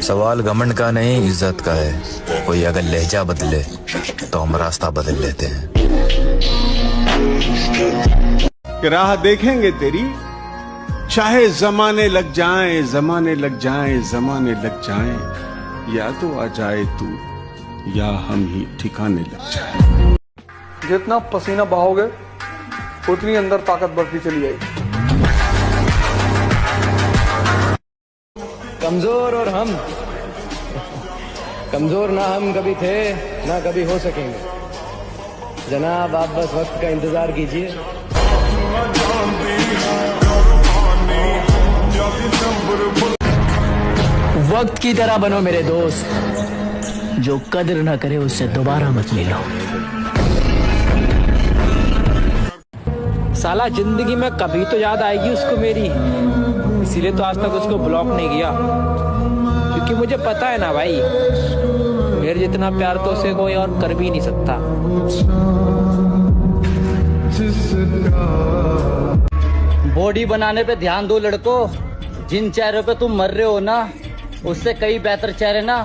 सवाल घमंड का नहीं, इज्जत का है। कोई अगर लहजा बदले तो हम रास्ता बदल लेते हैं। राह देखेंगे तेरी, चाहे जमाने लग जाएं, जमाने लग जाएं, जमाने लग जाएं, या तो आ जाए तू या हम ही ठिकाने लग जाएं। जितना पसीना बहाओगे उतनी अंदर ताकत बढ़ती चली जाएगी। कमजोर और हम कमजोर ना हम कभी थे ना कभी हो सकेंगे जनाब, आप बस वक्त का इंतजार कीजिए। वक्त की तरह बनो मेरे दोस्त, जो कदर ना करे उससे दोबारा मत मिलो। साला जिंदगी में कभी तो याद आएगी उसको मेरी, इसीलिए तो आज तक उसको ब्लॉक नहीं किया, क्योंकि मुझे पता है ना भाई, मेरे जितना प्यार तो उसे कोई और कर भी नहीं सकता। बॉडी बनाने पे ध्यान दो लड़कों, जिन चेहरों पे तुम मर रहे हो ना, उससे कई बेहतर चेहरे ना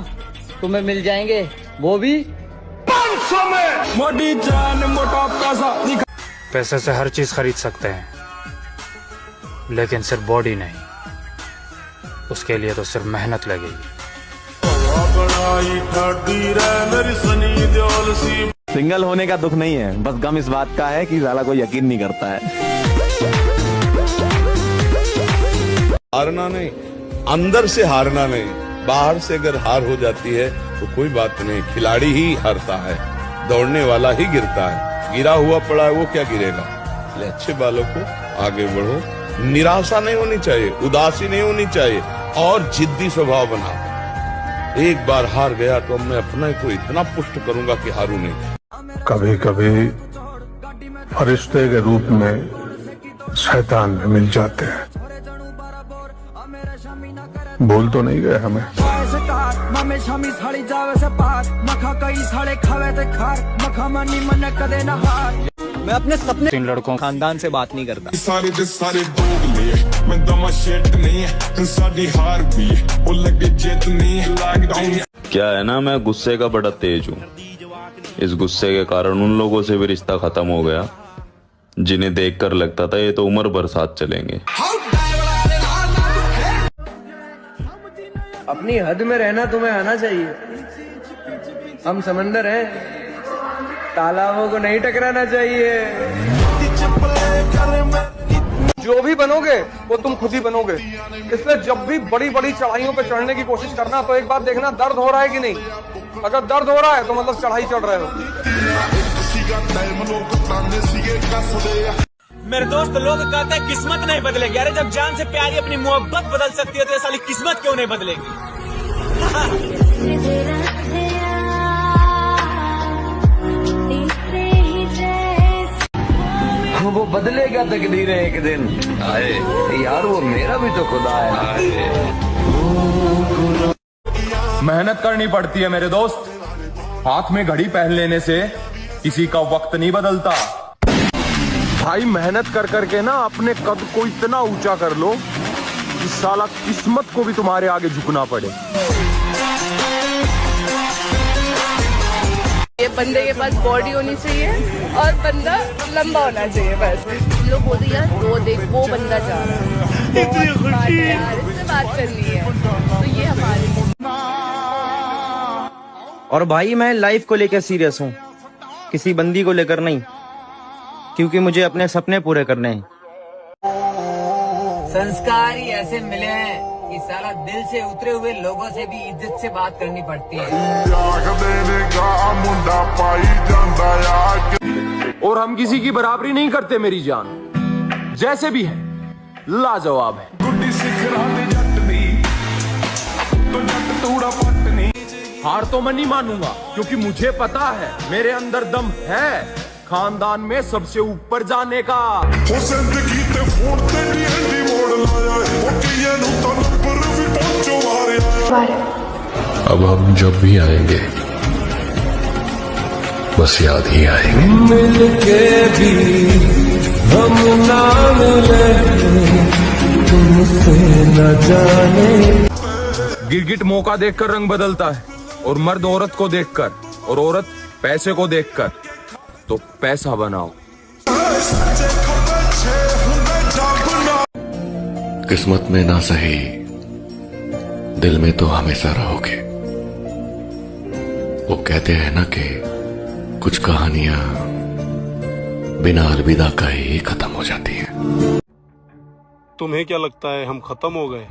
तुम्हें मिल जाएंगे, वो भी 500 में। मोटी जान मोटा पैसा। पैसे से हर चीज खरीद सकते हैं, लेकिन सिर्फ बॉडी नहीं, उसके लिए तो सिर्फ मेहनत लगेगी। सिंगल होने का दुख नहीं है, बस गम इस बात का है कि साला कोई यकीन नहीं करता है। हारना नहीं, अंदर से हारना नहीं, बाहर से अगर हार हो जाती है तो कोई बात नहीं, खिलाड़ी ही हारता है, दौड़ने वाला ही गिरता है। गिरा हुआ पड़ा है वो क्या गिरेगा। इसलिए अच्छे बालों को आगे बढ़ो, निराशा नहीं होनी चाहिए, उदासी नहीं होनी चाहिए, और जिद्दी स्वभाव बना। एक बार हार गया तो मैं अपने को इतना पुष्ट करूंगा कि हारू नहीं। कभी कभी फरिश्ते के रूप में शैतान भी मिल जाते हैं, भूल तो नहीं गए हमें। मैं अपने सपने इन लड़कों खानदान से बात नहीं करता। सारे के सारे मैं दमा शेट नहीं है, साडी हार भी वो लगे जेत नहीं है। लॉकडाउन क्या है ना, मैं गुस्से का बड़ा तेज हूँ। इस गुस्से के कारण उन लोगों से भी रिश्ता खत्म हो गया जिन्हें देखकर लगता था ये तो उम्र भर साथ चलेंगे। अपनी हद में रहना तुम्हें आना चाहिए। हम समंदर हैं, तालाबों को नहीं टकराना चाहिए। जो भी बनोगे वो तुम खुद ही बनोगे, इसलिए जब भी बड़ी बड़ी चढ़ाइयों पे चढ़ने की कोशिश करना तो एक बार देखना दर्द हो रहा है कि नहीं। अगर दर्द हो रहा है तो मतलब चढ़ाई चढ़ रहे हो। मेरे दोस्त, लोग कहते हैं किस्मत नहीं बदलेगी। अरे जब जान से प्यारी अपनी मोहब्बत बदल सकती है तो ये साली किस्मत क्यों नहीं बदलेगी। वो बदलेगा तकदीर एक दिन आए यार, वो मेरा भी तो खुदा है। मेहनत करनी पड़ती है मेरे दोस्त, हाथ में घड़ी पहन लेने से किसी का वक्त नहीं बदलता। भाई मेहनत कर करके ना अपने कद को इतना ऊंचा कर लो कि साला किस्मत को भी तुम्हारे आगे झुकना पड़े। ये बंदे के पास बॉडी होनी चाहिए और बंदा लंबा होना चाहिए। बस लोग बोलते यार वो देख वो बंदा जा रहा है, इतनी खुशी यार, इससे बात करनी है, तो ये हमारे। और भाई मैं लाइफ को लेकर सीरियस हूँ, किसी बंदी को लेकर नहीं, क्योंकि मुझे अपने सपने पूरे करने हैं। संस्कार ही ऐसे मिले हैं कि साला दिल से उतरे हुए लोगों से भी इज्जत से बात करनी पड़ती है। और हम किसी की बराबरी नहीं करते मेरी जान, जैसे भी है लाजवाब है। हार तो मैं नहीं मानूंगा, क्योंकि मुझे पता है मेरे अंदर दम है खानदान में सबसे ऊपर जाने का। अब हम जब भी आएंगे बस याद ही आएंगे। मिलके भी हम ना मिले गिरगिट मौका देखकर रंग बदलता है, और मर्द औरत को देखकर, और औरत पैसे को देखकर। तो पैसा बनाओ। किस्मत में ना सही, दिल में तो हमेशा रहोगे। वो कहते हैं ना कि कुछ कहानियां बिना अलविदा का ही खत्म हो जाती हैं। तुम्हें क्या लगता है हम खत्म हो गए?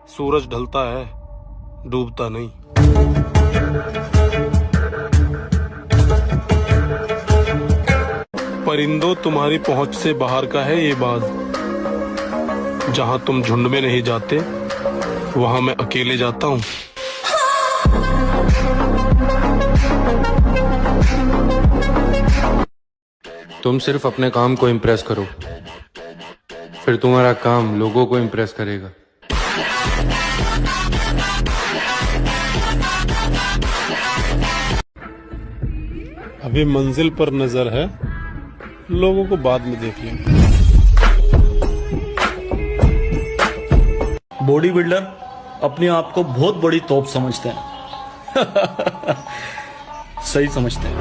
सूरज ढलता है, डूबता नहीं। परिंदों, तुम्हारी पहुंच से बाहर का है ये बात। जहां तुम झुंड में नहीं जाते, वहां मैं अकेले जाता हूं। तुम सिर्फ अपने काम को इम्प्रेस करो, फिर तुम्हारा काम लोगों को इम्प्रेस करेगा। अभी मंजिल पर नजर है, लोगों को बाद में देख लेंगे। बॉडी बिल्डर अपने आप को बहुत बड़ी तोप समझते हैं। सही समझते हैं।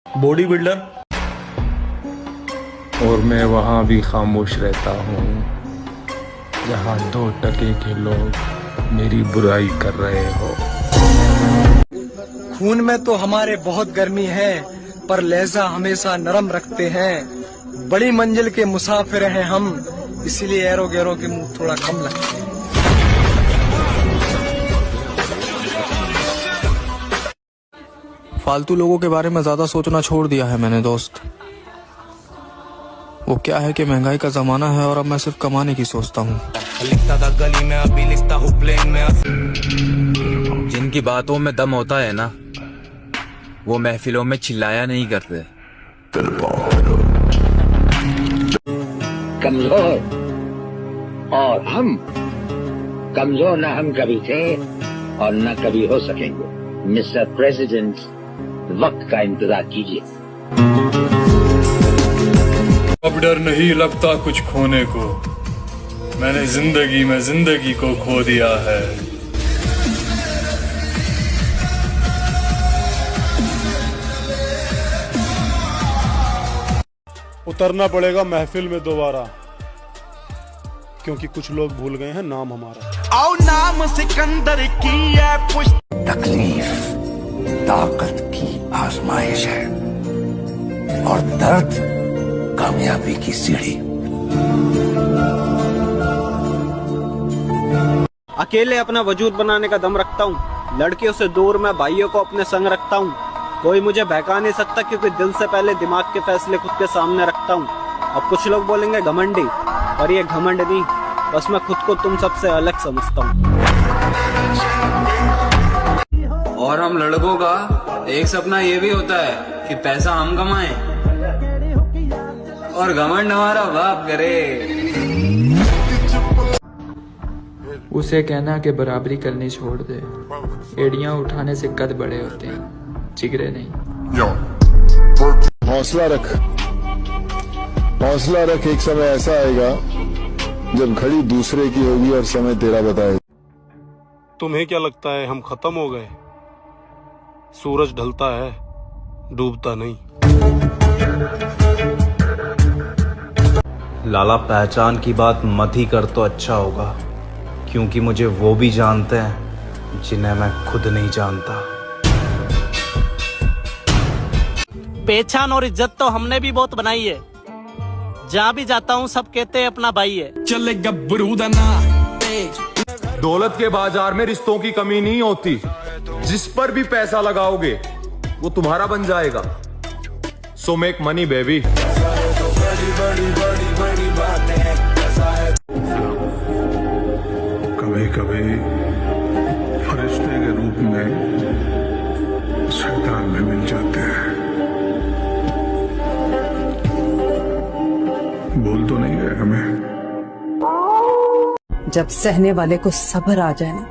बॉडी बिल्डर, और मैं वहां भी खामोश रहता हूँ जहां 2% के लोग मेरी बुराई कर रहे हो। खून में तो हमारे बहुत गर्मी है, पर लहजा हमेशा नरम रखते हैं। बड़ी मंजिल के मुसाफिर हैं हम, इसीलिए एरो गैरो के मुंह थोड़ा कम लगते हैं। फालतू लोगों के बारे में ज्यादा सोचना छोड़ दिया है मैंने दोस्त। वो क्या है कि महंगाई का जमाना है और अब मैं सिर्फ कमाने की सोचता हूँ। लिखता था गली में, अभी लिखता हूँ प्लेन में। जिनकी बातों में दम होता है ना, वो महफिलों में चिल्लाया नहीं करते। कमजोर और हम कमजोर न हम कभी थे और न कभी हो सकेंगे। मिस्टर प्रेसिडेंट, वक्त का इंतजार कीजिए। अब डर नहीं लगता कुछ खोने को, मैंने जिंदगी में जिंदगी को खो दिया है। उतरना पड़ेगा महफिल में दोबारा, क्योंकि कुछ लोग भूल गए हैं नाम हमारा। आओ नाम सिकंदर की है पुष्ट। तकलीफ ताकत की आजमाइश है और दर्द कामयाबी की सीढ़ी। अकेले अपना वजूद बनाने का दम रखता हूँ, लड़कियों से दूर मैं भाइयों को अपने संग रखता हूँ। कोई मुझे बहका नहीं सकता, क्योंकि दिल से पहले दिमाग के फैसले खुद के सामने रखता हूँ। अब कुछ लोग बोलेंगे घमंडी, पर ये घमंड नहीं, बस मैं खुद को तुम सबसे अलग समझता हूँ। और हम लड़कों का एक सपना ये भी होता है कि पैसा हम कमाएं और घमंड हमारा बाप करे। उसे कहना कि बराबरी करनी छोड़ दे। एड़ियां उठाने से कद बड़े होते हैं, चिगरे नहीं। हौसला रख, हौसला रख। एक समय ऐसा आएगा जब घड़ी दूसरे की होगी और समय तेरा बताएगा। तुम्हें क्या लगता है हम खत्म हो गए? सूरज ढलता है, डूबता नहीं। लाला, पहचान की बात मत ही कर तो अच्छा होगा, क्योंकि मुझे वो भी जानते हैं जिन्हें मैं खुद नहीं जानता। पहचान और इज्जत तो हमने भी बहुत बनाई है। जहाँ भी जाता हूँ सब कहते हैं अपना भाई है। चले गब्बरूदा ना। दौलत के बाजार में रिश्तों की कमी नहीं होती। जिस पर भी पैसा लगाओगे वो तुम्हारा बन जाएगा। So make money baby. कभी कभी फरिश्ते के रूप में शैतान भी मिल जाते हैं। बोल तो नहीं गए हमें। जब सहने वाले को सब्र आ जाए ना,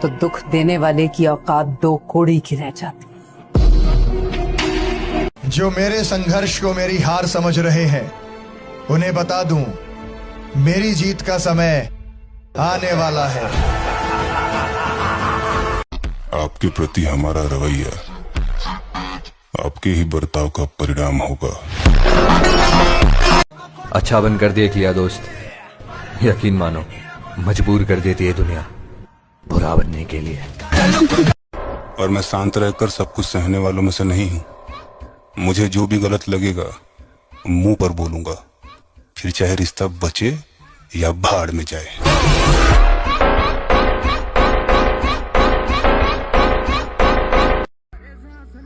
तो दुख देने वाले की औकात दो कोड़ी की रह जाती। जो मेरे संघर्ष को मेरी हार समझ रहे हैं उन्हें बता दूं, मेरी जीत का समय आने वाला है। आपके प्रति हमारा रवैया आपके ही बर्ताव का परिणाम होगा। अच्छा बन कर देख लिया दोस्त, यकीन मानो मजबूर कर देती है दुनिया बुरा बनने के लिए। और मैं शांत रहकर सब कुछ सहने वालों में से नहीं हूँ। मुझे जो भी गलत लगेगा मुंह पर बोलूंगा, फिर चाहे रिश्ता बचे या भाड़ में जाए।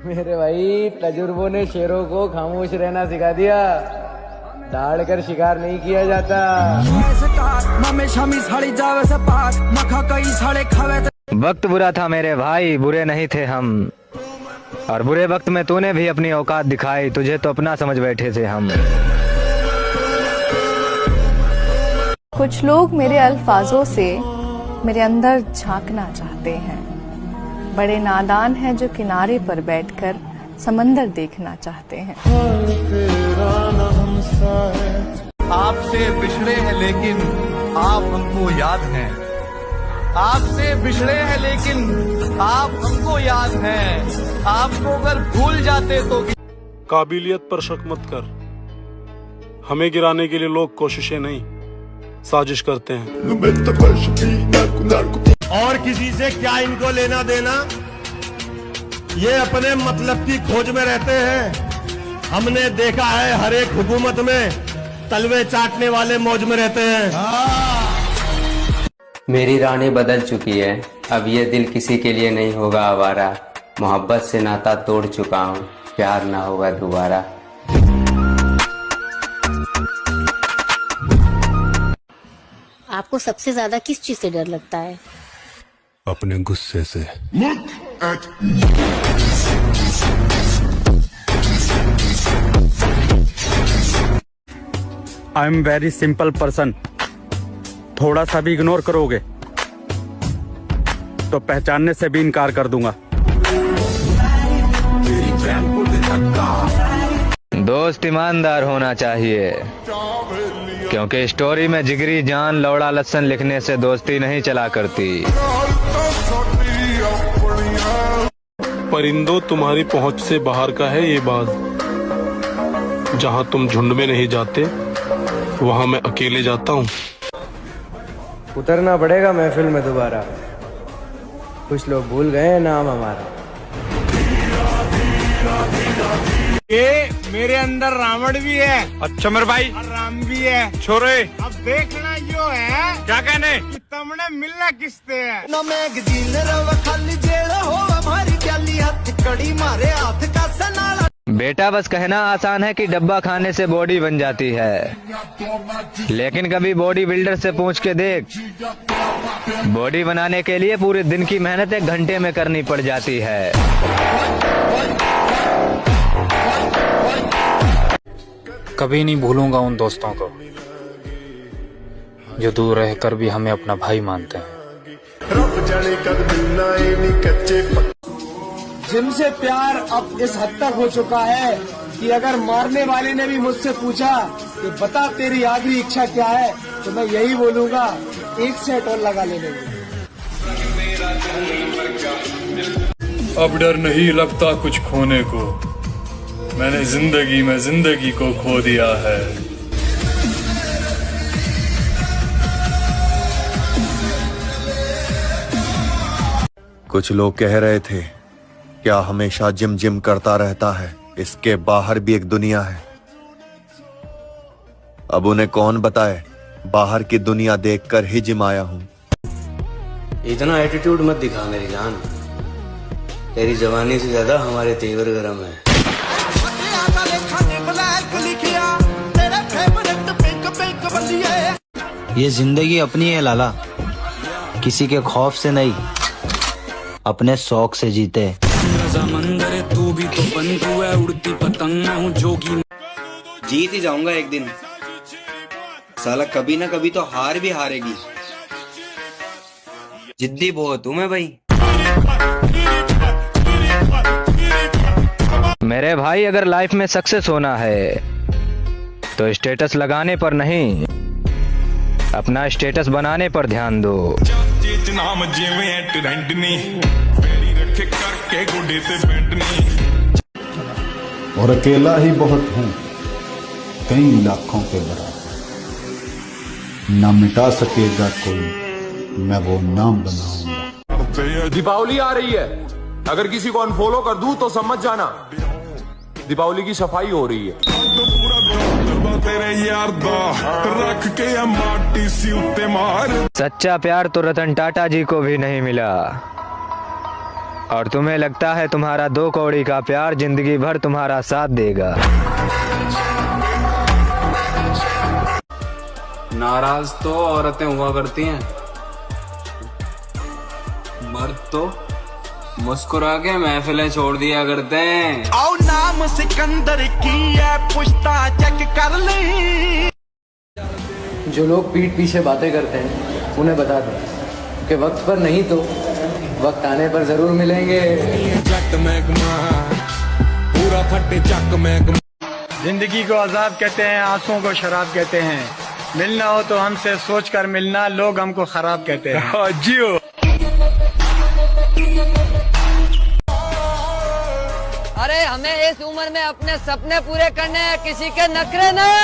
मेरे भाई तजुर्बों ने शेरों को खामोश रहना सिखा दिया, दाड़ कर शिकार नहीं किया जाता। वक्त बुरा था मेरे भाई, बुरे नहीं थे हम, और बुरे वक्त में तूने भी अपनी औकात दिखाई, तुझे तो अपना समझ बैठे थे हम। कुछ लोग मेरे अल्फाजों से मेरे अंदर झांकना चाहते हैं, बड़े नादान हैं जो किनारे पर बैठकर समंदर देखना चाहते हैं। आपसे बिछड़े हैं लेकिन आप हमको याद हैं, आपसे बिछड़े हैं लेकिन आप हमको याद हैं, आपको अगर भूल जाते तो। काबिलियत पर शक मत कर, हमें गिराने के लिए लोग कोशिशें नहीं साजिश करते हैं। और किसी से क्या इनको लेना देना, ये अपने मतलब की खोज में रहते हैं। हमने देखा है हर एक हुकूमत में तलवे चाटने वाले मौज में रहते हैं। मेरी रानी बदल चुकी है, अब ये दिल किसी के लिए नहीं होगा आवारा। मोहब्बत से नाता तोड़ चुका हूँ, प्यार ना होगा दोबारा। आपको सबसे ज्यादा किस चीज से डर लगता है? अपने गुस्से से। I am very simple person, थोड़ा सा भी इग्नोर करोगे तो पहचानने से भी इनकार कर दूंगा। दोस्त ईमानदार होना चाहिए, क्योंकि स्टोरी में जिगरी जान लौड़ा लसन लिखने से दोस्ती नहीं चला करती। परिंदों, तुम्हारी पहुंच से बाहर का है ये बात। जहां तुम झुंड में नहीं जाते वहां मैं अकेले जाता हूँ। उतरना पड़ेगा महफिल में दोबारा, कुछ लोग भूल गए हैं नाम हमारा। ये मेरे अंदर रावण भी है। अच्छा मेरे भाई, राम भी है। छोरे अब देखना यो है क्या कहने कि तुमने मिलना किससे है। ना मैगजीन रव खाली जेल हो हमारी प्याली हाथ कड़ी मारे हाथ का सनाला। बेटा बस कहना आसान है कि डब्बा खाने से बॉडी बन जाती है, लेकिन कभी बॉडी बिल्डर से पूछ के देख, बॉडी बनाने के लिए पूरे दिन की मेहनत 1 घंटे में करनी पड़ जाती है। कभी नहीं भूलूंगा उन दोस्तों को जो दूर रहकर भी हमें अपना भाई मानते हैं। जिनसे प्यार अब इस हद तक हो चुका है कि अगर मारने वाले ने भी मुझसे पूछा कि बता तेरी आखिरी इच्छा क्या है, तो मैं यही बोलूंगा, 1 सेट और लगा लेने। अब डर नहीं लगता कुछ खोने को, मैंने जिंदगी में जिंदगी को खो दिया है। कुछ लोग कह रहे थे क्या हमेशा जिम जिम करता रहता है, इसके बाहर भी एक दुनिया है। अब उन्हें कौन बताए, बाहर की दुनिया देखकर ही जिम आया हूं। इतना एटीट्यूड मत दिखा मेरी जान, तेरी जवानी से ज्यादा हमारे तेवर गरम है। ये जिंदगी अपनी है लाला, किसी के खौफ से नहीं, अपने शौक से जीते। समंदर तू भी तो बंधु है, उड़ती पतंग हूँ जोगी। जीत ही जाऊंगा एक दिन, साला कभी ना कभी तो हार भी हारेगी। जिद्दी बहुत हूँ मैं भाई। मेरे भाई, अगर लाइफ में सक्सेस होना है तो स्टेटस लगाने पर नहीं, अपना स्टेटस बनाने पर ध्यान दो। और अकेला ही बहुत हूं, कई लाखों के बराबर, ना मिटा सकेगा कोई, मैं वो नाम बनाऊंगा। दीपावली आ रही है, अगर किसी को अनफॉलो कर दूं तो समझ जाना दीपावली की सफाई हो रही है। सच्चा प्यार तो रतन टाटा जी को भी नहीं मिला, और तुम्हें लगता है तुम्हारा 2 कौड़ी का प्यार जिंदगी भर तुम्हारा साथ देगा। नाराज तो औरतें हुआ करती हैं, मर्द तो मुस्कुरा के महफिलें छोड़ दिया करते हैं। आओ नाम सिकंदर की है, पुश्ता चेक कर ले। जो लोग पीठ पीछे बातें करते हैं उन्हें बता दो कि वक्त पर नहीं तो वक्त आने पर जरूर मिलेंगे। जिंदगी को अजाब कहते हैं, आंसुओं को शराब कहते हैं। मिलना हो तो हमसे सोच कर मिलना, लोग हमको खराब कहते हैं। जियो। अरे हमें इस उम्र में अपने सपने पूरे करने हैं, किसी के नखरे नहीं।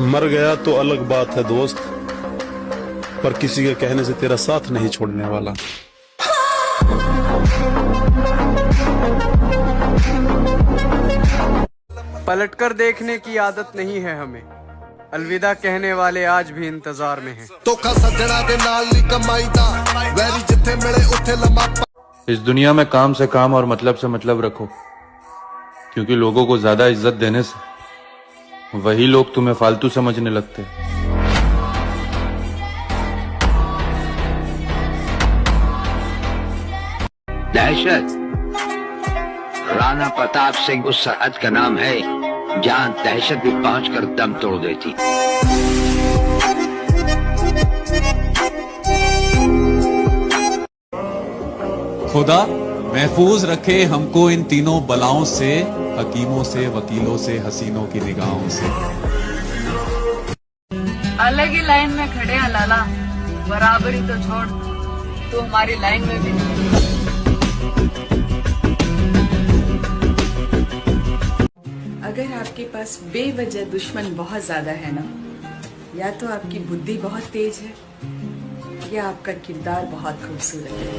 मर गया तो अलग बात है दोस्त, पर किसी के कहने से तेरा साथ नहीं छोड़ने वाला। पलटकर देखने की आदत नहीं है हमें, अलविदा कहने वाले आज भी इंतजार में हैं। इस दुनिया में काम से काम और मतलब से मतलब रखो, क्योंकि लोगों को ज्यादा इज्जत देने से वही लोग तुम्हें फालतू समझने लगते हैं। दहशत राणा प्रताप सिंह उस सरहद का नाम है जहां दहशत भी पहुंचकर दम तोड़ देती। खुदा महफूज रखे हमको इन तीनों बलाओं से, हकीमों से, वकीलों से, हसीनों की निगाहों से। अलग ही लाइन में खड़े हैं लाला, बराबरी तो छोड़, तू हमारी लाइन में भी नहीं। अगर आपके पास बेवजह दुश्मन बहुत ज्यादा है ना, या तो आपकी बुद्धि बहुत तेज है या आपका किरदार बहुत खूबसूरत है।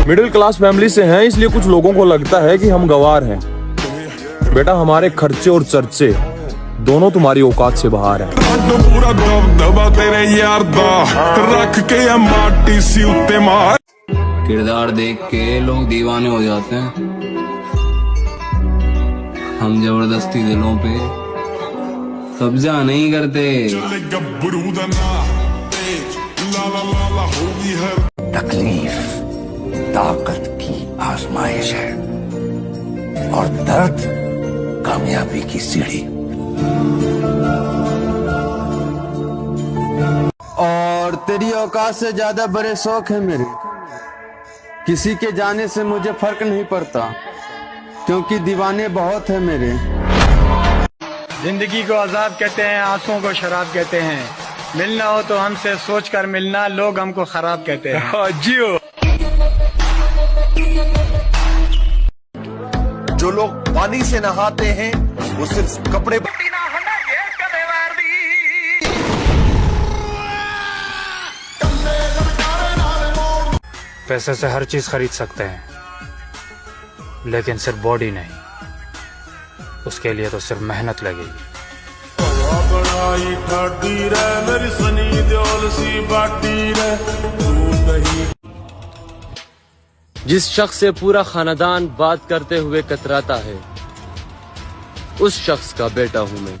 मिडिल क्लास फैमिली से हैं, इसलिए कुछ लोगों को लगता है कि हम गवार हैं। बेटा, हमारे खर्चे और चर्चे दोनों तुम्हारी औकात से बाहर हैं। किरदार देख के लोग दीवाने हो जाते हैं, हम जबरदस्ती दिलों पे कब्जा नहीं करते। तकलीफ ताकत की आजमाइश है और दर्द कामयाबी की सीढ़ी। और तेरी औकात से ज्यादा बड़े शौक है मेरे, किसी के जाने से मुझे फर्क नहीं पड़ता, क्योंकि दीवाने बहुत है मेरे। जिंदगी को अजाब कहते हैं, आंसुओं को शराब कहते हैं। मिलना हो तो हमसे सोच कर मिलना, लोग हमको खराब कहते हैं। जियो। जो लोग पानी से नहाते हैं वो सिर्फ कपड़े। पैसे से हर चीज खरीद सकते हैं, लेकिन सिर्फ बॉडी नहीं, उसके लिए तो सिर्फ मेहनत लगेगी। जिस शख्स से पूरा खानदान बात करते हुए कतराता है, उस शख्स का बेटा हूँ मैं।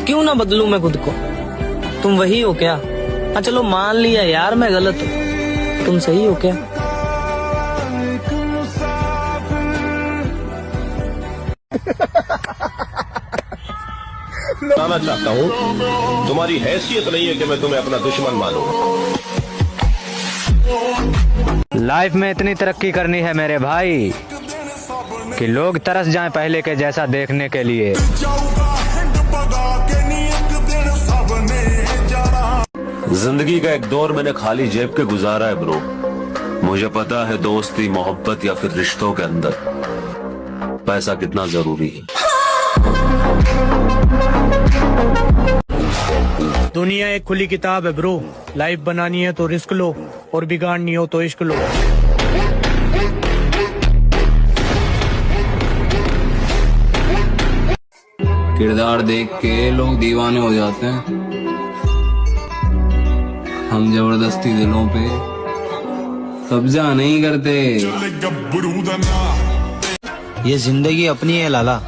क्यों ना बदलूं मैं खुद को, तुम वही हो क्या? हाँ चलो मान लिया यार मैं गलत हूँ, तुम सही हो क्या? बताना चाहता हूँ, तुम्हारी हैसियत नहीं है कि मैं तुम्हें अपना दुश्मन मानूं। लाइफ में इतनी तरक्की करनी है मेरे भाई कि लोग तरस जाएं पहले के जैसा देखने के लिए। जिंदगी का एक दौर मैंने खाली जेब के गुजारा है ब्रो। मुझे पता है दोस्ती, मोहब्बत या फिर रिश्तों के अंदर पैसा कितना जरूरी है। दुनिया एक खुली किताब है ब्रो। लाइफ बनानी है तो रिस्क लो और बिगाड़नी हो तो इश्क लो। किरदार देख के लोग दीवाने हो जाते हैं, हम जबरदस्ती दिलों पे कब्जा नहीं करते। ये जिंदगी अपनी है लाला,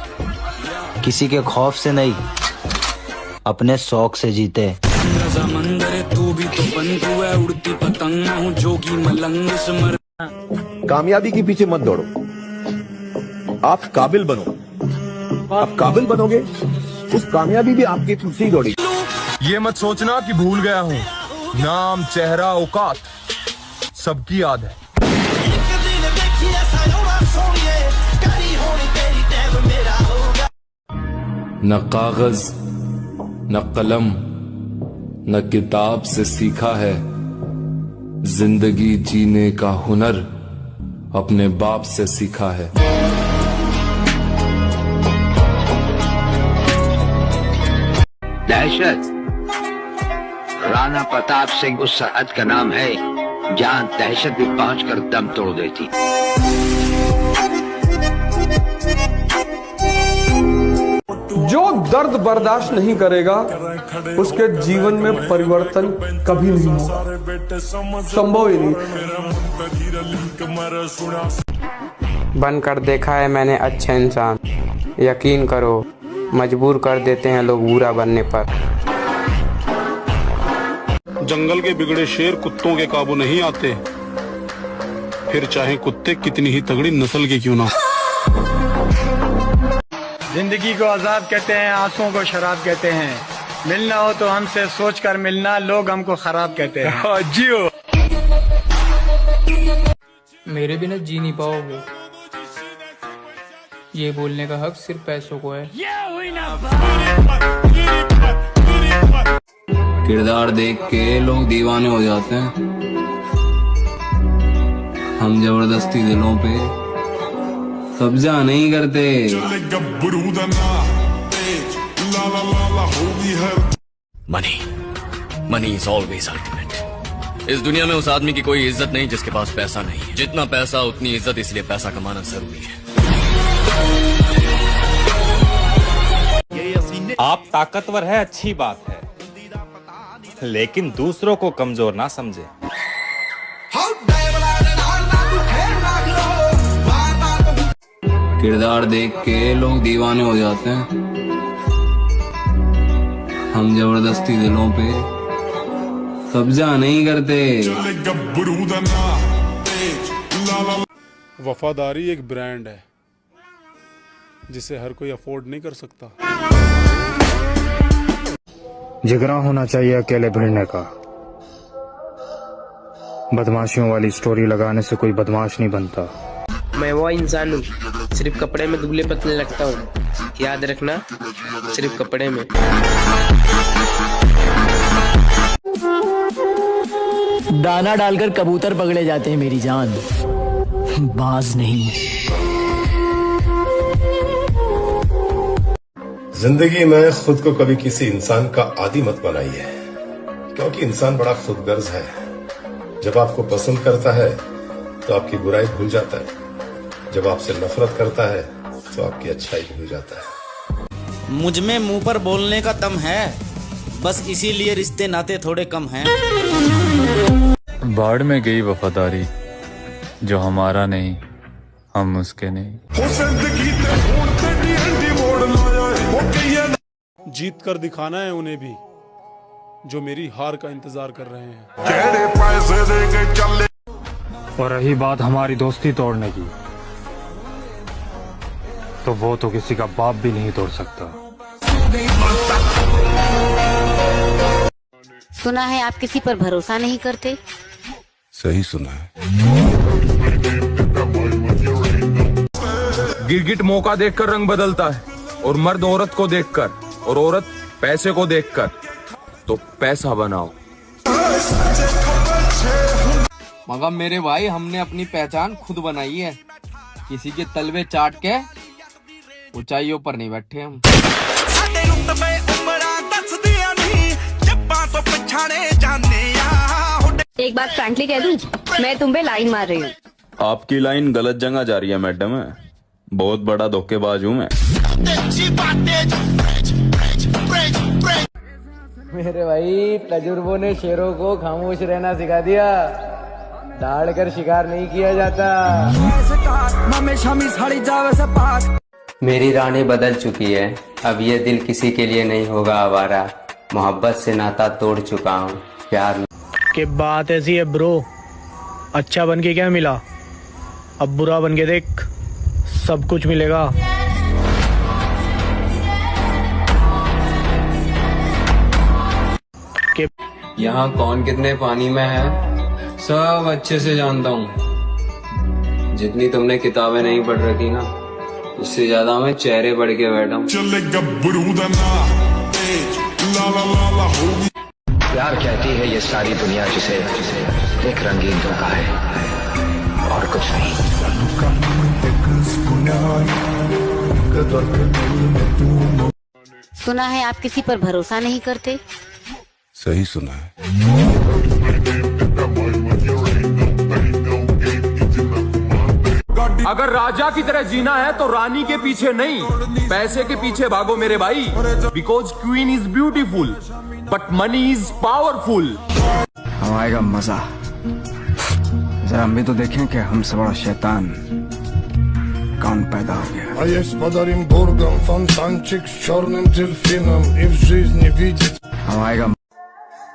किसी के खौफ से नहीं, अपने शौक से जीते। तू भी तो बंधु है, उड़ती पतंग हूँ जोगी मलंग समर। कामयाबी के पीछे मत दौड़ो, आप काबिल बनो। आप काबिल बनोगे, उस कामयाबी भी आपके पीछे ही दौड़ेगी। ये मत सोचना कि भूल गया हूँ, नाम, चेहरा, औकात सबकी याद है। न कागज न कलम न किताब से सीखा है, जिंदगी जीने का हुनर अपने बाप से सीखा है। दहशत राणा प्रताप सिंह उस सरहद का नाम है जहां दहशत भी पहुंचकर दम तोड़ देती। जो दर्द बर्दाश्त नहीं करेगा उसके जीवन में परिवर्तन कभी नहीं होगा, संभव ही नहीं। बनकर देखा है मैंने अच्छे इंसान, यकीन करो मजबूर कर देते हैं लोग बुरा बनने पर। जंगल के बिगड़े शेर कुत्तों के काबू नहीं आते, फिर चाहे कुत्ते कितनी ही तगड़ी नस्ल के क्यों ना। जिंदगी को आजाद कहते हैं, आंसुओं को शराब कहते हैं। मिलना हो तो हमसे सोच कर मिलना, लोग हमको खराब कहते हैं। जियो। मेरे बिना जी नहीं पाओगे, ये बोलने का हक सिर्फ पैसों को है। किरदार देख के लोग दीवाने हो जाते हैं, हम जबरदस्ती दिलों पे कब्जा नहीं करते। Money is always ultimate. इस दुनिया में उस आदमी की कोई इज्जत नहीं जिसके पास पैसा नहीं है। जितना पैसा उतनी इज्जत, इसलिए पैसा कमाना जरूरी है। आप ताकतवर है, अच्छी बात है, लेकिन दूसरों को कमजोर ना समझे। किरदार देख के लोग दीवाने हो जाते हैं, हम जबरदस्ती दिलों पे कब्जा नहीं करते। वफादारी एक ब्रांड है जिसे हर कोई अफोर्ड नहीं कर सकता। जिगरा होना चाहिए अकेले भिड़ने का। बदमाशियों वाली स्टोरी लगाने से कोई बदमाश नहीं बनता। मैं वो इंसान हूँ, सिर्फ कपड़े में दुबले पतले लगता हूँ, याद रखना, सिर्फ कपड़े में। दाना डालकर कबूतर पकड़े जाते हैं मेरी जान, बाज नहीं। जिंदगी में खुद को कभी किसी इंसान का आदी मत बनाइए, क्योंकि इंसान बड़ा खुदगर्ज है। जब आपको पसंद करता है तो आपकी बुराई भूल जाता है, जब आपसे नफरत करता है तो आपकी अच्छाई भूल जाता है। मुझ में मुंह पर बोलने का दम है, बस इसीलिए रिश्ते नाते थोड़े कम हैं। बाढ़ में गई वफादारी, जो हमारा नहीं हम उसके नहीं। जीत कर दिखाना है उन्हें भी, जो मेरी हार का इंतजार कर रहे हैं। और रही बात हमारी दोस्ती तोड़ने की, तो वो तो किसी का बाप भी नहीं तोड़ सकता। सुना है आप किसी पर भरोसा नहीं करते। सही सुना है। गिरगिट मौका देखकर रंग बदलता है, और मर्द औरत को देखकर, और औरत पैसे को देखकर। तो पैसा बनाओ। मगर मेरे भाई, हमने अपनी पहचान खुद बनाई है। किसी के तलवे चाट के ऊंचाइयों पर नहीं बैठे हम। एक बात फ्रैंकली कह दूं, मैं तुम पे लाइन मार रही हूँ। आपकी लाइन गलत जगह जा रही है मैडम। बहुत बड़ा धोखेबाज हूँ मैं। मेरे भाई, तजुर्बों ने शेरों को खामोश रहना सिखा दिया। दाड़ कर शिकार नहीं किया जाता। मेरी रानी बदल चुकी है, अब ये दिल किसी के लिए नहीं होगा आवारा। मोहब्बत से नाता तोड़ चुका हूँ, प्यार कि बात ऐसी है ब्रो, अच्छा बन के क्या मिला, अब बुरा बन के देख, सब कुछ मिलेगा। यहाँ कौन कितने पानी में है सब अच्छे से जानता हूँ। जितनी तुमने किताबें नहीं पढ़ रखी ना, उससे ज्यादा मैं चेहरे पढ़ के बैठा हूँ। प्यार कहती है ये सारी दुनिया जिसे एक रंगीन धोखा है और कुछ नहीं। सुना है आप किसी पर भरोसा नहीं करते। सही सुना है। अगर राजा की तरह जीना है तो रानी के पीछे नहीं, पैसे के पीछे भागो मेरे भाई। Because queen is beautiful but money is powerful. अब आएगा मजा। जरा हम भी तो देखें कि हमसे बड़ा शैतान कौन पैदा हो गया। अब आएगा।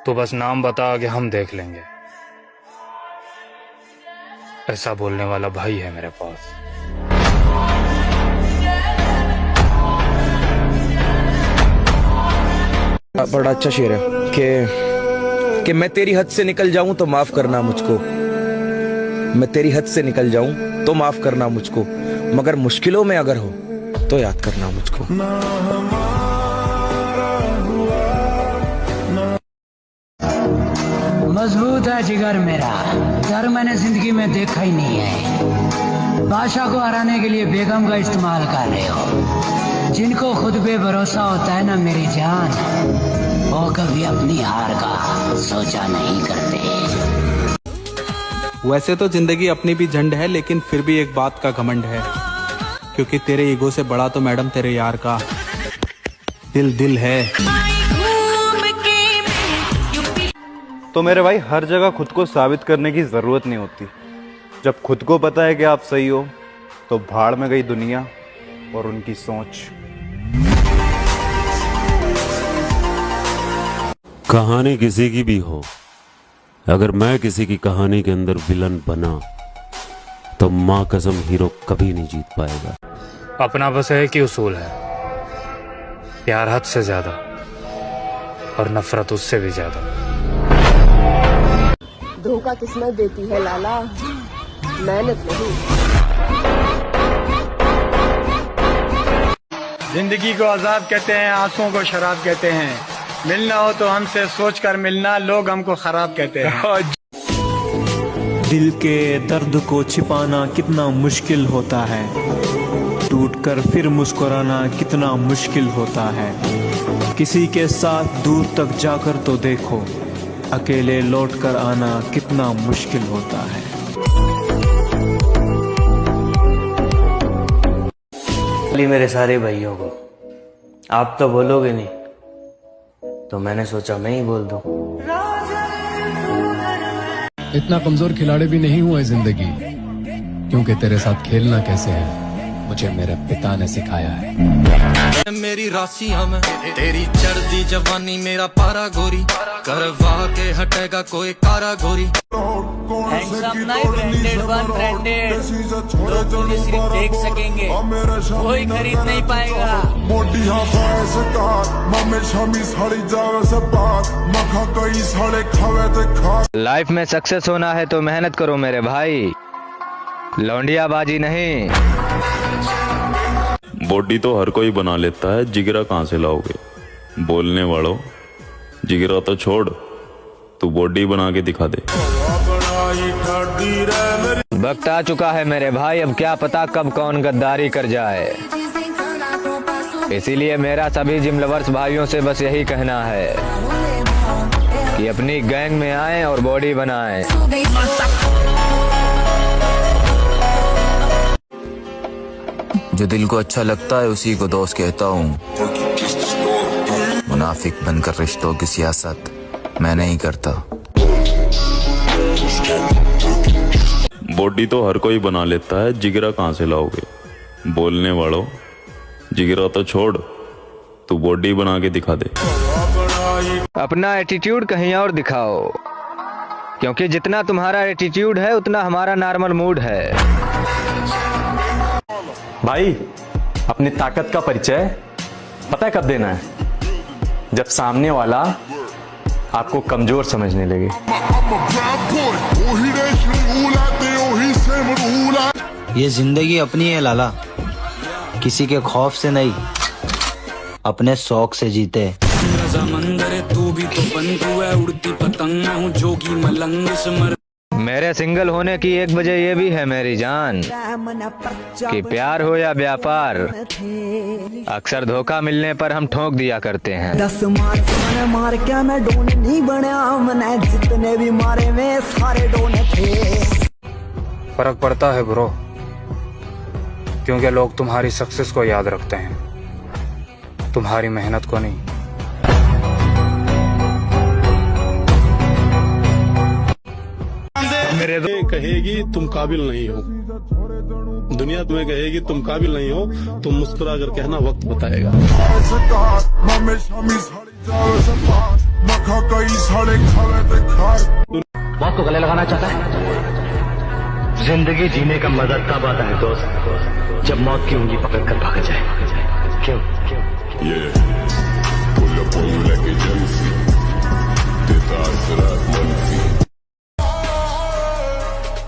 तो बस नाम बता, आगे हम देख लेंगे। ऐसा बोलने वाला भाई है मेरे पास। बड़ा अच्छा शेर है कि मैं तेरी हद से निकल जाऊं तो माफ करना मुझको। मैं तेरी हद से निकल जाऊं तो माफ करना मुझको, मगर मुश्किलों में अगर हो तो याद करना मुझको। मजबूत है जिगर मेरा, डर मैंने जिंदगी में देखा ही नहीं है। बादशाह को हराने के लिए बेगम का इस्तेमाल कर रहे हो। जिनको खुद पे भरोसा होता है ना मेरी जान, वो कभी अपनी हार का सोचा नहीं करते। वैसे तो जिंदगी अपनी भी झंड है, लेकिन फिर भी एक बात का घमंड है, क्योंकि तेरे ईगो से बड़ा तो मैडम तेरे यार का दिल है। तो मेरे भाई, हर जगह खुद को साबित करने की जरूरत नहीं होती। जब खुद को पता है कि आप सही हो, तो भाड़ में गई दुनिया और उनकी सोच। कहानी किसी की भी हो, अगर मैं किसी की कहानी के अंदर विलन बना तो मां कसम हीरो कभी नहीं जीत पाएगा। अपना बस एक ही उसूल है, प्यार हद से ज्यादा और नफरत उससे भी ज्यादा। धोखा किस्मत देती है लाला, मेहनत नहीं। जिंदगी को अजाब कहते हैं, आंसुओं को शराब कहते हैं। मिलना हो तो हमसे सोच कर मिलना, लोग हमको खराब कहते हैं। दिल के दर्द को छिपाना कितना मुश्किल होता है, टूटकर फिर मुस्कुराना कितना मुश्किल होता है। किसी के साथ दूर तक जाकर तो देखो, अकेले लौट कर आना कितना मुश्किल होता है। मेरे सारे भाइयों को आप तो बोलोगे नहीं, तो मैंने सोचा मैं ही बोल दूं। इतना कमजोर खिलाड़ी भी नहीं हुआ है जिंदगी, क्योंकि तेरे साथ खेलना कैसे है मुझे मेरे पिता ने सिखाया है। मेरी राशियां में तेरी चढ़ती जवानी मेरा पारा गोरी करवा के हटेगा कोई कारा गोरी। लोग तुझे सिर्फ देख सकेंगे, कोई खरीद नहीं पाएगा। लाइफ में सक्सेस होना है तो मेहनत करो मेरे भाई, लौंडियाबाजी नहीं। बॉडी तो हर कोई बना लेता है, जिगरा कहाँ से लाओगे? बोलने वालों, जिगरा तो छोड़, तू बॉडी बना के दिखा दे। वक्त आ चुका है मेरे भाई, अब क्या पता कब कौन गद्दारी कर जाए। इसीलिए मेरा सभी जिम लवर्स भाइयों से बस यही कहना है कि अपनी गैंग में आएं और बॉडी बनाएं। जो दिल को अच्छा लगता है उसी को दोस्त कहता हूँ। मुनाफिक बनकर रिश्तों की सियासत मैं नहीं करता। बॉडी तो हर कोई बना लेता है, जिगरा कहाँ से लाओगे? बोलने वालों, जिगरा तो छोड़, तू बॉडी बना के दिखा दे। अपना एटीट्यूड कहीं और दिखाओ, क्योंकि जितना तुम्हारा एटीट्यूड है उतना हमारा नॉर्मल मूड है। भाई, अपनी ताकत का परिचय पता है कब देना है? जब सामने वाला आपको कमजोर समझने लगे। ये जिंदगी अपनी है लाला, किसी के खौफ से नहीं, अपने शौक से जीते। समंदर तू भी तो बंधु है, उड़ती पतंग मैं हूँ जोगी मलंग समर। मेरे सिंगल होने की एक वजह ये भी है मेरी जान कि प्यार हो या व्यापार, अक्सर धोखा मिलने पर हम ठोक दिया करते हैं। 10 मार के मैं डोन नहीं बना, मैंने जितने भी मारे में सारे डोने थे। फर्क पड़ता है ब्रो, क्योंकि लोग तुम्हारी सक्सेस को याद रखते हैं, तुम्हारी मेहनत को नहीं। मेरे कहेगी तुम काबिल नहीं हो, दुनिया तुम्हें कहेगी तुम काबिल नहीं हो, तुम मुस्कुरा कर कहना वक्त बताएगा। मौत को गले लगाना चाहता है? जिंदगी जीने का मजा तब आता है दोस्त, जब मौत की उंगली पकड़ कर भाग जाए। क्यों?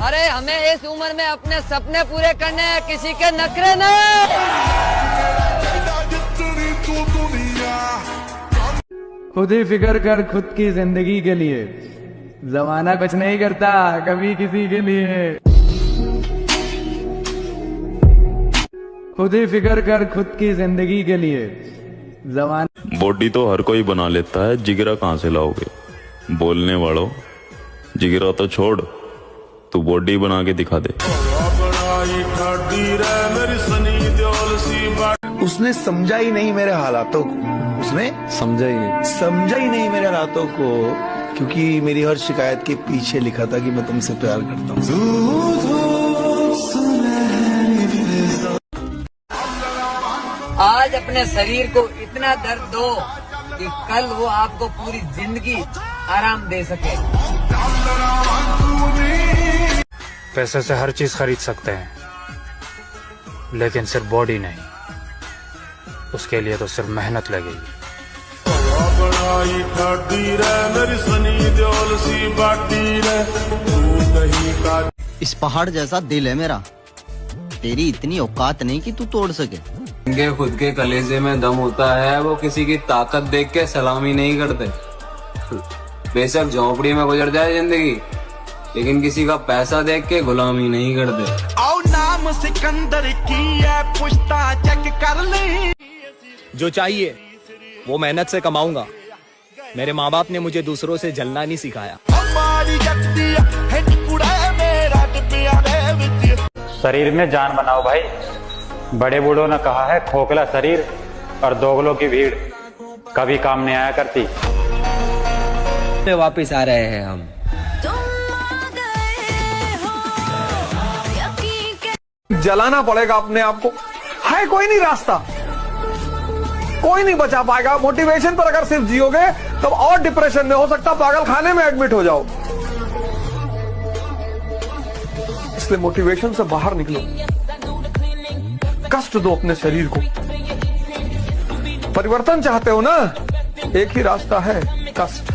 अरे हमें इस उम्र में अपने सपने पूरे करने हैं, किसी के नखरे नहीं। खुद ही फिक्र कर खुद की जिंदगी के लिए, जमाना कुछ नहीं करता कभी किसी के लिए। खुद ही फिक्र कर खुद की जिंदगी के लिए, जमाना। बॉडी तो हर कोई बना लेता है, जिगरा कहाँ से लाओगे? बोलने वालों, जिगरा तो छोड़, तू बॉडी बना के दिखा दे। उसने समझा ही नहीं मेरे हालातों को, उसने समझा ही नहीं मेरे हालातों को, क्योंकि मेरी हर शिकायत के पीछे लिखा था कि मैं तुमसे प्यार करता हूँ। आज अपने शरीर को इतना दर्द दो कि कल वो आपको पूरी जिंदगी आराम दे सके। पैसे से हर चीज खरीद सकते हैं, लेकिन सिर्फ बॉडी नहीं। उसके लिए तो सिर्फ मेहनत लगेगी। इस पहाड़ जैसा दिल है मेरा, तेरी इतनी औकात नहीं कि तू तोड़ सके। इनके खुद के कलेजे में दम होता है, वो किसी की ताकत देख के सलामी नहीं करते। बेशक झोपड़ी में गुजर जाए जिंदगी, लेकिन किसी का पैसा देख के गुलामी नहीं करते। आओ नाम सिकंदर की है, पुश्ता चेक कर ले। जो चाहिए वो मेहनत से कमाऊंगा। मेरे माँ बाप ने मुझे दूसरों से जलना नहीं सिखाया। शरीर में जान बनाओ भाई, बड़े बूढ़ों ने कहा है खोखला शरीर और दोगलों की भीड़ कभी काम नहीं आया करती। वापिस आ रहे हैं हम। जलाना पड़ेगा अपने आप को, है कोई नहीं रास्ता, कोई नहीं बचा पाएगा। मोटिवेशन पर अगर सिर्फ जियोगे तब और डिप्रेशन में, हो सकता पागल खाने में एडमिट हो जाओ। इसलिए मोटिवेशन से बाहर निकलो, कष्ट दो अपने शरीर को। परिवर्तन चाहते हो ना, एक ही रास्ता है, कष्ट।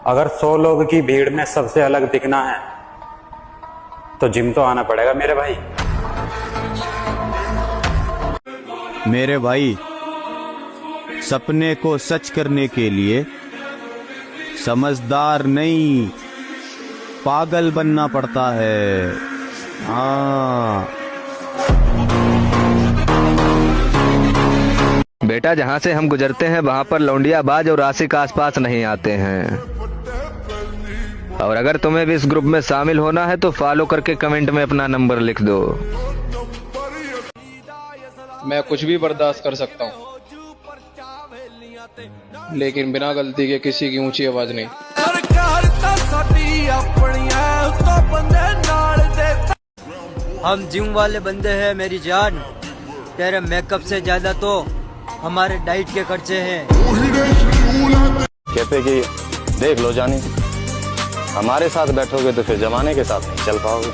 अगर 100 लोग की भीड़ में सबसे अलग दिखना है तो जिम तो आना पड़ेगा मेरे भाई। मेरे भाई, सपने को सच करने के लिए समझदार नहीं, पागल बनना पड़ता है। हाँ बेटा, जहाँ से हम गुजरते हैं वहाँ पर लौंडियाबाज और आशिक आसपास नहीं आते हैं। और अगर तुम्हें भी इस ग्रुप में शामिल होना है तो फॉलो करके कमेंट में अपना नंबर लिख दो। मैं कुछ भी बर्दाश्त कर सकता हूँ, लेकिन बिना गलती के किसी की ऊंची आवाज नहीं। हम जिम वाले बंदे हैं मेरी जान, तेरे मेकअप से ज्यादा तो हमारे डाइट के खर्चे हैं। कहते कि देख लो जानी, हमारे साथ बैठोगे तो फिर जमाने के साथ नहीं चल पाओगे।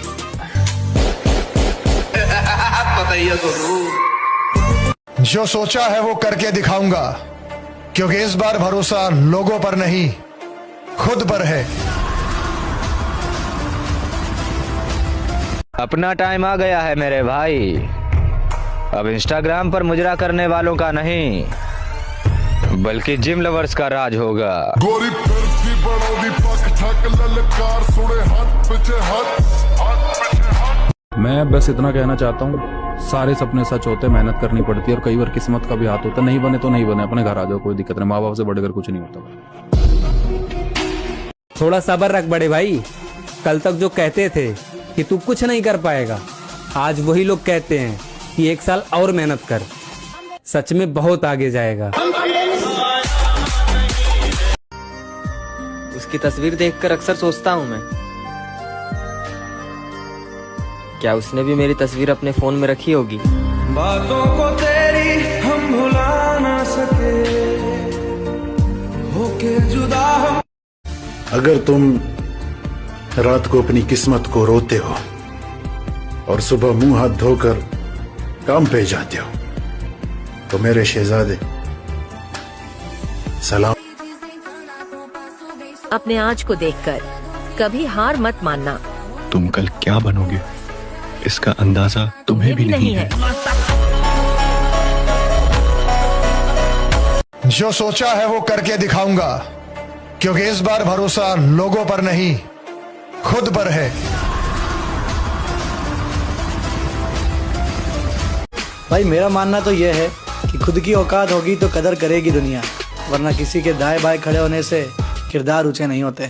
जो सोचा है वो करके दिखाऊंगा, क्योंकि इस बार भरोसा लोगों पर नहीं खुद पर है। अपना टाइम आ गया है मेरे भाई। अब इंस्टाग्राम पर मुजरा करने वालों का नहीं, बल्कि जिम लवर्स का राज होगा। मैं बस इतना कहना चाहता हूँ, सारे सपने सच होते, मेहनत करनी पड़ती है और कई बार किस्मत का भी हाथ होता है। नहीं बने तो नहीं बने, अपने घर आ जाओ, कोई दिक्कत नहीं। माँ बाप से बढ़कर कुछ नहीं होता। थोड़ा सब्र रख बड़े भाई। कल तक जो कहते थे कि तू कुछ नहीं कर पाएगा, आज वही लोग कहते हैं कि 1 साल और मेहनत कर, सच में बहुत आगे जाएगा। उसकी तस्वीर देखकर अक्सर सोचता हूँ मैं, क्या उसने भी मेरी तस्वीर अपने फोन में रखी होगी। बातों को तेरी हम भुला ना सके, होके जुदा हम। अगर तुम रात को अपनी किस्मत को रोते हो और सुबह मुंह हाथ धोकर काम पे जाते हो, तो मेरे शहजादे सलाम। अपने आज को देखकर कभी हार मत मानना। तुम कल क्या बनोगे इसका अंदाजा तुम्हें भी नहीं है। जो सोचा है वो करके दिखाऊंगा, क्योंकि इस बार भरोसा लोगों पर नहीं खुद पर है। भाई मेरा मानना तो यह है कि खुद की औकात होगी तो कदर करेगी दुनिया, वरना किसी के दाएं बाएं खड़े होने से किरदार ऊंचे नहीं होते।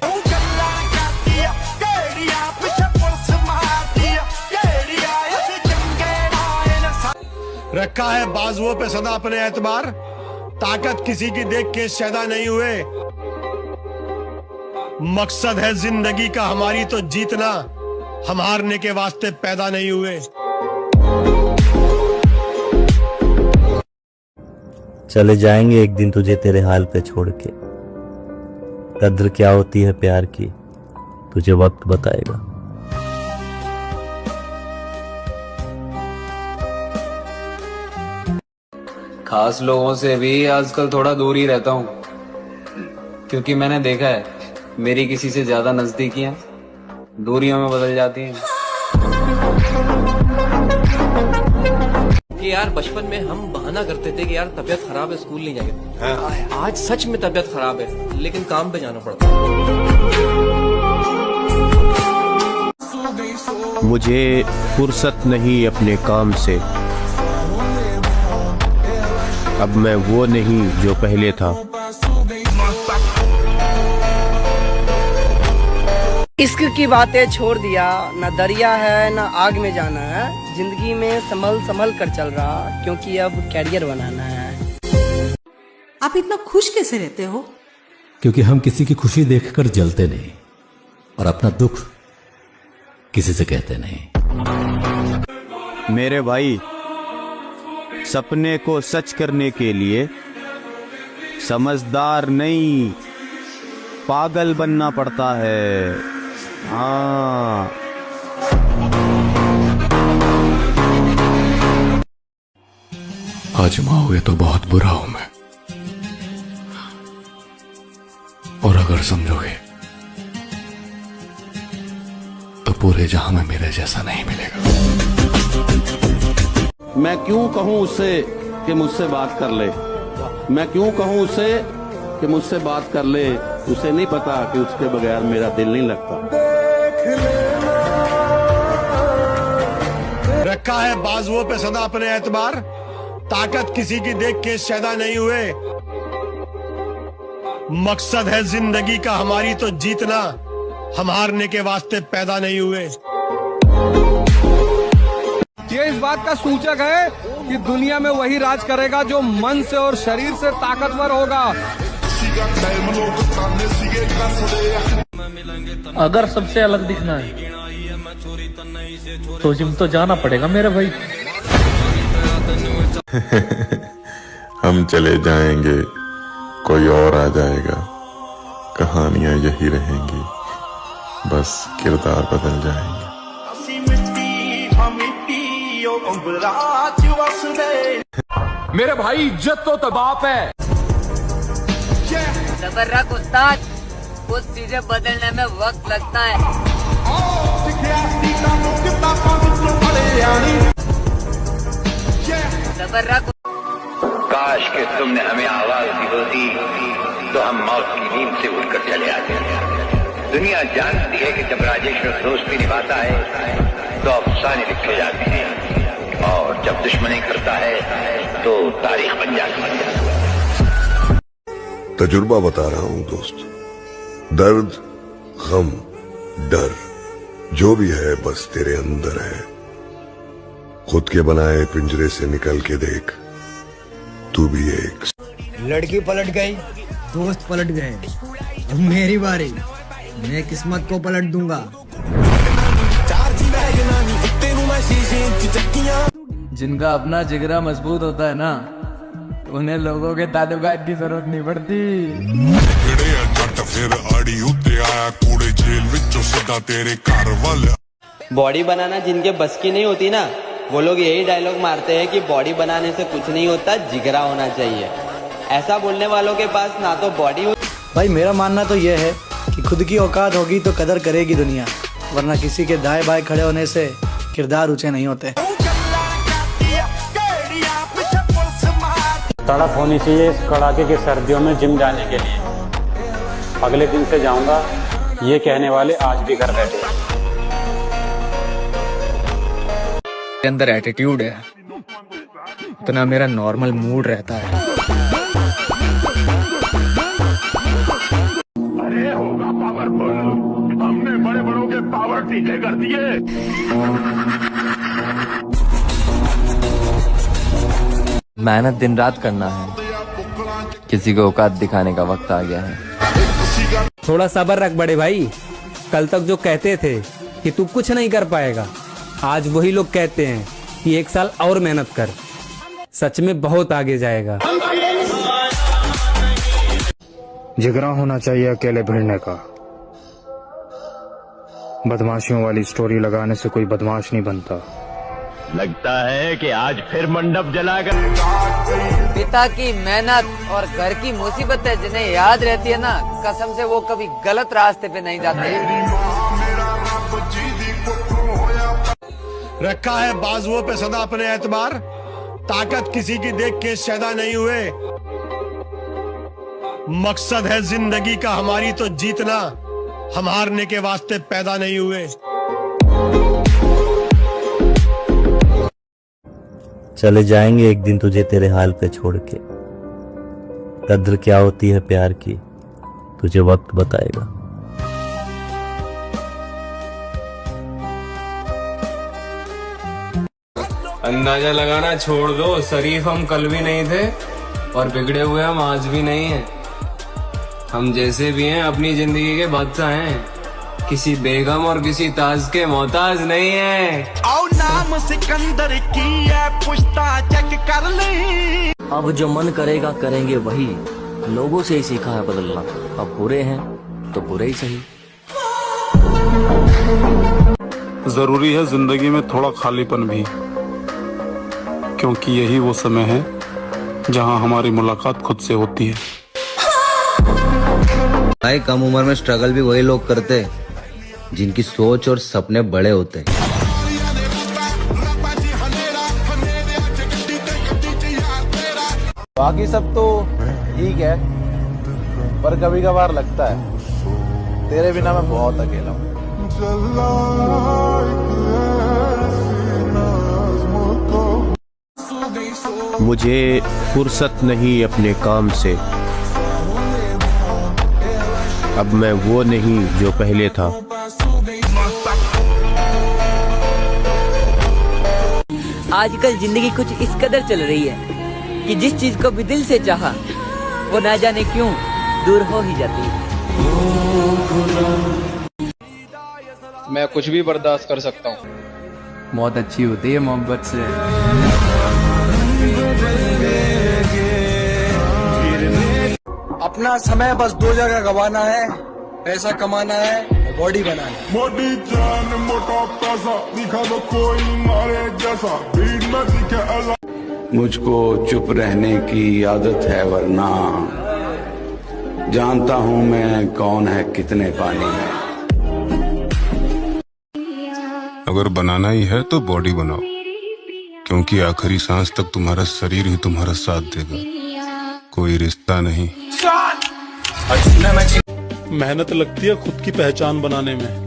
रखा है बाजुओं पे सदा अपने एतबार, ताकत किसी की देख के शैदा नहीं हुए। मकसद है जिंदगी का हमारी तो जीतना, हम हारने के वास्ते पैदा नहीं हुए। चले जाएंगे एक दिन तुझे तेरे हाल पे छोड़ के, कद्र क्या होती है प्यार की तुझे वक्त बताएगा। खास लोगों से भी आजकल थोड़ा दूर ही रहता हूँ, क्योंकि मैंने देखा है मेरी किसी से ज्यादा नजदीकियां दूरियों में बदल जाती हैं। कि यार बचपन में हम बहाना करते थे कि यार तबीयत खराब है स्कूल नहीं जाएंगे। आज सच में तबीयत खराब है लेकिन काम पे जाना पड़ता है। मुझे फुर्सत नहीं अपने काम से, अब मैं वो नहीं जो पहले था। इश्क की बातें छोड़ दिया, ना दरिया है ना आग में जाना है, जिंदगी में संभल संभल कर चल रहा, क्योंकि अब कैरियर बनाना है। आप इतना खुश कैसे रहते हो? क्योंकि हम किसी की खुशी देखकर जलते नहीं और अपना दुख किसी से कहते नहीं। मेरे भाई, सपने को सच करने के लिए समझदार नहीं, पागल बनना पड़ता है। हाँ, आजमाओगे तो बहुत बुरा हूं मैं, और अगर समझोगे तो पूरे जहां में मेरे जैसा नहीं मिलेगा। मैं क्यों कहूं उससे कि मुझसे बात कर ले, मैं क्यों कहूं उससे कि मुझसे बात कर ले। उसे नहीं पता कि उसके बगैर मेरा दिल नहीं लगता। रखा है बाजुओं पे सदा अपने एतबार, ताकत किसी की देख के शैदा नहीं हुए। मकसद है जिंदगी का हमारी तो जीतना, हम हारने के वास्ते पैदा नहीं हुए। ये इस बात का सूचक है कि दुनिया में वही राज करेगा जो मन से और शरीर से ताकतवर होगा। अगर सबसे अलग दिखना है तो जिम तो जाना पड़ेगा मेरे भाई। हम चले जाएंगे, कोई और आ जाएगा, कहानियां यही रहेंगी, बस किरदार बदल जाएंगे। मेरे भाई इज्जत तो तबाप है। सबर रख उस्ताद, कुछ चीजें बदलने में वक्त लगता है। सबर रख। काश कि तुमने हमें आवाज दी होती तो हम मौत की नींद से उठकर चले आते। दुनिया जानती है कि जब राजेश्वर दोस्ती निभाता है तो अफसाने लिखे जाते हैं, और जब दुश्मनी करता है तो तारीख बन जाती है। तजुर्बा बता रहा हूं दोस्त, दर्द, गम, डर जो भी है बस तेरे अंदर है। खुद के बनाए पिंजरे से निकल के देख, तू भी एक। लड़की पलट गई, दोस्त पलट गए, अब मेरी बारी, मैं किस्मत को पलट दूंगा। जिनका अपना जिगरा मजबूत होता है ना, उन्हें लोगों के ताल्लुकात की जरूरत नहीं पड़ती। बॉडी बनाना जिनके बस की नहीं होती ना, वो लोग यही डायलॉग मारते हैं कि बॉडी बनाने से कुछ नहीं होता, जिगरा होना चाहिए। ऐसा बोलने वालों के पास ना तो बॉडी हो। भाई मेरा मानना तो यह है कि खुद की औकात होगी तो कदर करेगी दुनिया, वरना किसी के दाएं बाएं खड़े होने से किरदार ऊंचे नहीं होते। तड़प होनी चाहिए इस कड़ाके की सर्दियों में जिम जाने के लिए। अगले दिन से जाऊंगा, ये कहने वाले आज भी घर बैठे। मेरे अंदर एटीट्यूड है, इतना मेरा नॉर्मल मूड रहता है। अरे होगा पावरफुल, हमने बड़े बड़ों के पावर टीके कर दिए। मेहनत दिन रात करना है, किसी को औकात दिखाने का वक्त आ गया है। थोड़ा सब्र रख बड़े भाई, कल तक जो कहते थे कि तू कुछ नहीं कर पाएगा, आज वही लोग कहते हैं कि एक साल और मेहनत कर, सच में बहुत आगे जाएगा। जिगरा होना चाहिए अकेले भिड़ने का। बदमाशियों वाली स्टोरी लगाने से कोई बदमाश नहीं बनता। लगता है कि आज फिर मंडप जलाकर। पिता की मेहनत और घर की मुसीबतें जिन्हें याद रहती है ना, कसम से वो कभी गलत रास्ते पे नहीं जाते। रखा है बाजुओं पे सदा अपने एतबार, ताकत किसी की देख के शैदा नहीं हुए। मकसद है जिंदगी का हमारी तो जीतना, हम हारने के वास्ते पैदा नहीं हुए। चले जाएंगे एक दिन तुझे तेरे हाल पे छोड़ के, कद्र क्या होती है प्यार की तुझे वक्त बताएगा। अंदाजा लगाना छोड़ दो, शरीफ हम कल भी नहीं थे और बिगड़े हुए हम आज भी नहीं हैं। हम जैसे भी हैं अपनी जिंदगी के बादशाह हैं, किसी बेगम और किसी ताज के मोहताज नहीं है। और नाम सिकंदर की है, पुश्ता चेक कर ले। अब जो मन करेगा करेंगे वही, लोगों से ही सीखा है बदलना। अब बुरे हैं तो बुरे ही सही। जरूरी है जिंदगी में थोड़ा खालीपन भी, क्योंकि यही वो समय है जहां हमारी मुलाकात खुद से होती है। भाई कम उम्र में स्ट्रगल भी वही लोग करते जिनकी सोच और सपने बड़े होते। बाकी सब तो ठीक है, पर कभी कभार लगता है तेरे बिना मैं बहुत अकेला हूँ। मुझे फुर्सत नहीं अपने काम से, अब मैं वो नहीं जो पहले था। आजकल जिंदगी कुछ इस कदर चल रही है कि जिस चीज को भी दिल से चाहा वो ना जाने क्यों दूर हो ही जाती है। मैं कुछ भी बर्दाश्त कर सकता हूँ। बहुत अच्छी होती है मोहब्बत से। अपना समय बस दो जगह गवाना है, पैसा कमाना है, बॉडी बनाना है। मोटी जान मोटा पैसा, दिखा दो कोई मारे जैसा, भीड़ में दिखे अला। मुझको चुप रहने की आदत है, वरना जानता हूँ मैं कौन है कितने पानी में। अगर बनाना ही है तो बॉडी बनाओ, क्योंकि आखिरी सांस तक तुम्हारा शरीर ही तुम्हारा साथ देगा, कोई रिश्ता नहीं। मेहनत लगती है खुद की पहचान बनाने में।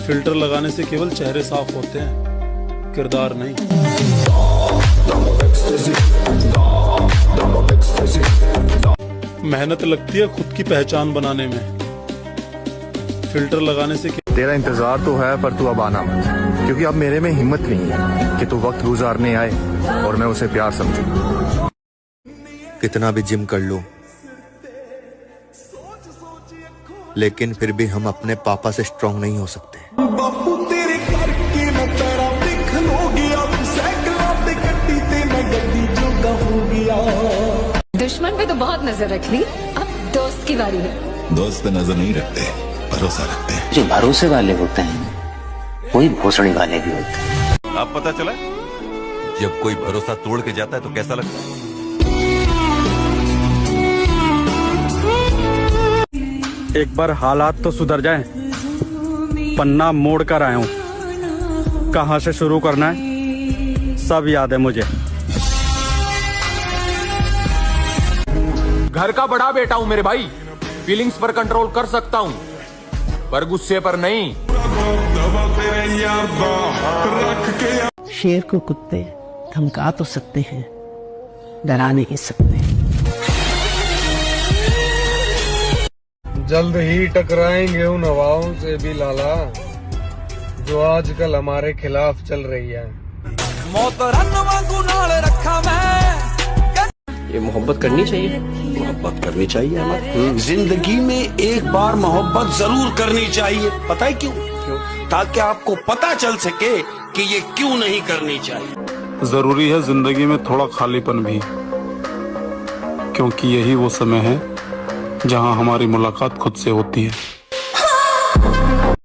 फिल्टर लगाने से केवल चेहरे साफ होते हैं, किरदार नहीं। मेहनत लगती है खुद की पहचान बनाने में। फिल्टर लगाने से तेरा इंतजार तो है, पर तू अब आना मत, क्योंकि अब मेरे में हिम्मत नहीं है कि तू वक्त गुजारने आए और मैं उसे प्यार समझूं। कितना भी जिम कर लो, लेकिन फिर भी हम अपने पापा से स्ट्रांग नहीं हो सकते। बापू तेरे करके मैं तेरा देख लो गया, साइकिल पे कट्टी ते मैं गड्डी जोगा हो गया। दुश्मन पे तो बहुत नजर रख ली, अब दोस्त की बारी है। दोस्त पे नजर नहीं रखते, भरोसा रखते हैं। जो भरोसे वाले होते हैं वही भोसड़ी वाले भी होते हैं। अब पता चला जब कोई भरोसा तोड़ के जाता है तो कैसा लगता है। एक बार हालात तो सुधर जाएं, पन्ना मोड़ कर आया हूं, कहां से शुरू करना है सब याद है मुझे। घर का बड़ा बेटा हूं मेरे भाई, फीलिंग्स पर कंट्रोल कर सकता हूं, पर गुस्से पर नहीं। शेर को कुत्ते धमका तो सकते हैं, डरा नहीं सकते। जल्द ही टकराएंगे उन हवाओं से भी लाला, जो आजकल हमारे खिलाफ चल रही है। ये मोहब्बत करनी चाहिए, मोहब्बत करनी चाहिए हमारी जिंदगी में। एक बार मोहब्बत जरूर करनी चाहिए। पता है क्यों? ताकि आपको पता चल सके कि ये क्यों नहीं करनी चाहिए। जरूरी है जिंदगी में थोड़ा खालीपन भी, क्योंकि यही वो समय है जहां हमारी मुलाकात खुद से होती है।